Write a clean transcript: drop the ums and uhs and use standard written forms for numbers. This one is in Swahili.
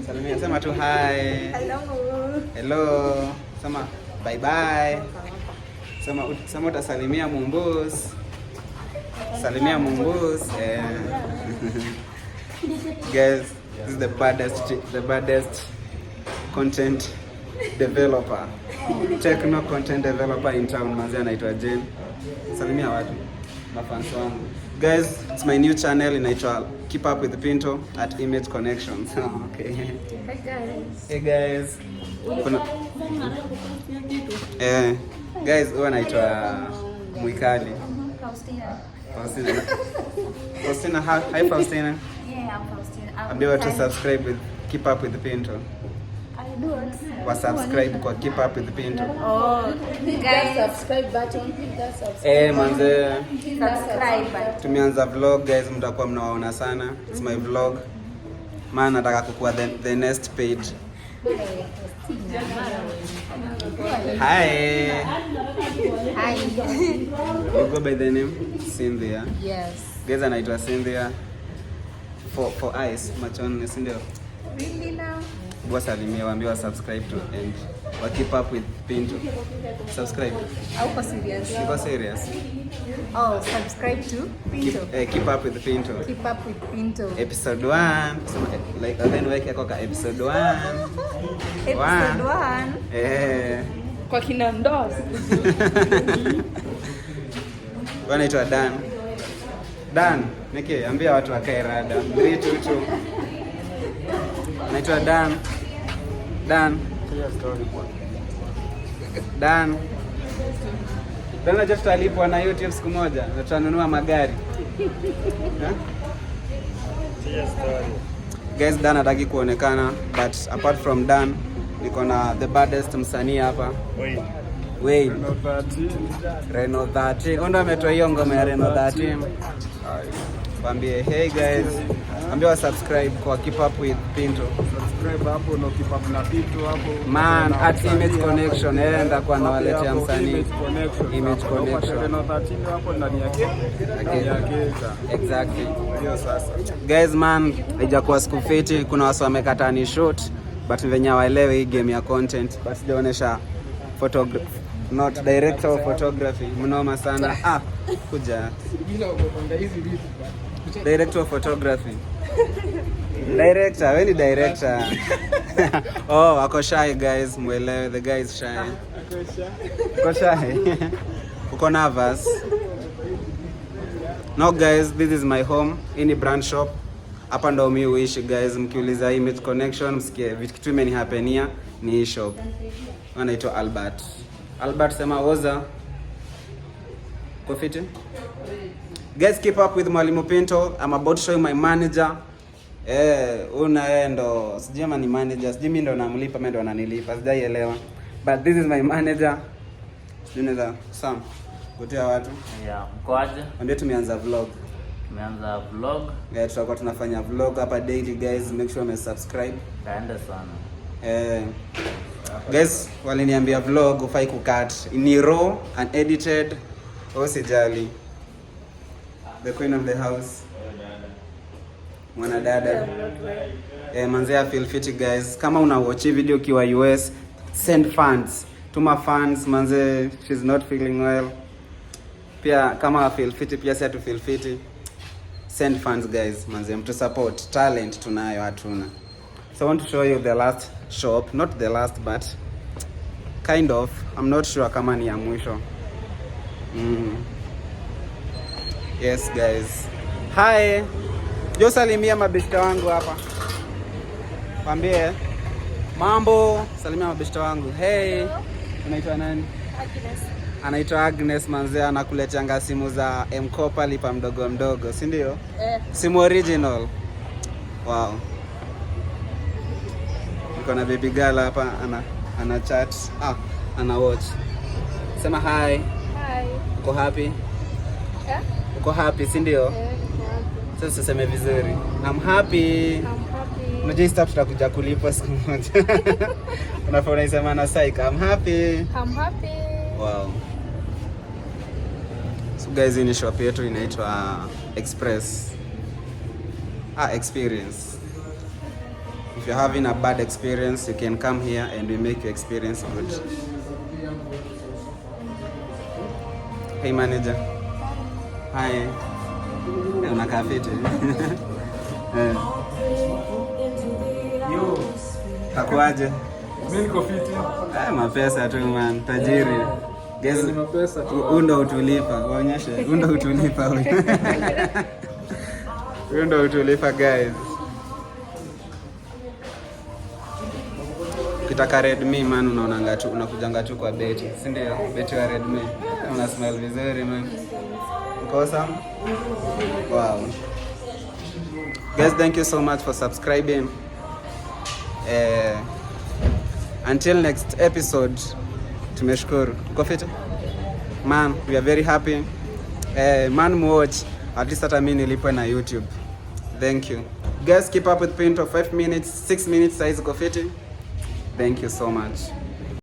Salimia, sema tu hi. Hello. Hello. Sema bye bye. Sema utasalimia Mumbus. Salimia Mumbus. Guys, this is the baddest content developer. Techno content developer in town. Manzi anaitwa Jane. Salimia watu. Mafans wangu. Guys, it's my new channel inaitwa Keep Up with Pinto at Image Connections. Okay. Hi guys. Hey guys. Guys, huwa anaitwa Mwikali. Faustina, hi Faustina. Yeah, I'm Faustina. Ambia watu subscribe with Keep Up with Pinto. I do it. Wa subscribe kwa Keep Up with Pinto. Oh, guys, subscribe button, hit that subscribe. Manze, subscribe button. tumeanza vlog guys, mtakuwa mnawaona sana. It's my vlog. Maana nataka kukua the next page. Hi. Hi. You go by the name Cynthia. Yes. Guys, anaitwa Cynthia for eyes machoni, si ndio? Really now? Wasalimia, waambiwa subscribe to and wa Keep Up with Pinto. Subscribe. How serious? Uko serious? Oh, subscribe to Pinto. Keep Up with Pinto. Keep Up with Pinto. Episode 1. Like then wake yako ka episode 1. Episode 1. Kwa kina Ndos. Wanaitwa Dan. Dan, niki ambia watu wakae rada. 3 2 2. Naitwa Dan. Dan. Dan. Dan na Jeff talipwa na YouTube siku moja na tutanunua magari. Guys, Dan hataki kuonekana, but apart from Dan, niko na the baddest msanii hapa. Wayne. Reno 13. Ndo ametoa hiyo ngoma ya Reno 13. Waambie hey guys, ambia subscribe kwa Keep Up with Pinto. Subscribe hapo na Keep Up na Pinto hapo. Man, at Image Connection ndakuwa nawaletea msanii. Image Connection. Reno 13 hapo ndani yake. Exactly. Hiyo sasa. Guys man, haijakuwa siku fiti, kuna watu wamekataa ni shoot, but venye waelewe hii game ya content, but sijaonesha not director of photography. Mnoma sana. Kuja. Director of photography. Director, wewe ni director. Oh, wako shy guys, mwelewe, the guy is shy. Uko shy. Uko nervous. No guys, this is my home. Hii ni brand shop. Hapa ndo mimi huishi guys. Mkiuliza Image Connection, msikie vitu imenihapenia ni hii shop. Anaitwa Albert. Albert, sema oza. Kofiti? Guys, keep up with Mwalimu Pinto. I'm about to show you my manager. Ndo sijui ama ni manager. Sijui mimi ndo namlipa, mimi ndo ananilipa. Sijaielewa. But this is my manager. Sijui neza Sam. Kutia watu. Yeah, mkoaje? Ndio tumeanza vlog. Tumeanza vlog. Tutakuwa tunafanya vlog hapa daily guys. Make sure umesubscribe. Kaenda sana. Guys, waliniambia vlog ufai kucut. Ni raw and edited. Usijali. The queen of the house. Mwana dada. Manzea feel fit guys. Kama una watch video kiwa US, send funds. Tuma funds, manze, she's not feeling well. Pia kama feel fit pia si atu feel fit. Send funds guys, manze, mtu support. Talent tunayo hatuna. So I want to show you the last shop, not the last but kind of. I'm not sure kama ni ya mwisho. Yes guys. Hi. Jo salimia mabeshte wangu hapa. Waambie mambo, salimia mabeshte wangu. Hey. Unaitwa nani? Agnes. Anaitwa Agnes manzea, anakuletea simu za M-Kopa lipa mdogo mdogo, si ndio? Simu original. Wow. Niko na baby girl hapa ana chat. Ana watch. Sema hi. Hi. Uko happy? Uko happy, si ndio? Sasa useme vizuri. I'm happy. Unajua stop tutakuja kulipa siku moja. Unafaa unasema na psych. I'm happy. Wow. So guys, hii ni shop yetu inaitwa Express. Experience. If you're having a bad experience, you can come here and we make your experience good. Hey manager. Hi. Unakaa fiti. Yo. Takuaje? Mimi niko fiti. Mapesa tu man, tajiri. Guess Ni mapesa tu. undo utulipa, waonyeshe. Undo utulipa huyu. Undo utulipa guys. Ukitaka Redmi man unaonanga tu unakujanga tu kwa beti, si ndio? Beti wa Redmi. Una smell vizuri man. Awesome. Wow. Guys, thank you so much for subscribing. Until next episode, tumeshukuru. Uko fit? Man, we are very happy. Man watch at least hata mimi nilipwe na YouTube. Thank you. Guys, keep up with Pinto. 5 minutes, 6 minutes size uko fit? Thank you so much.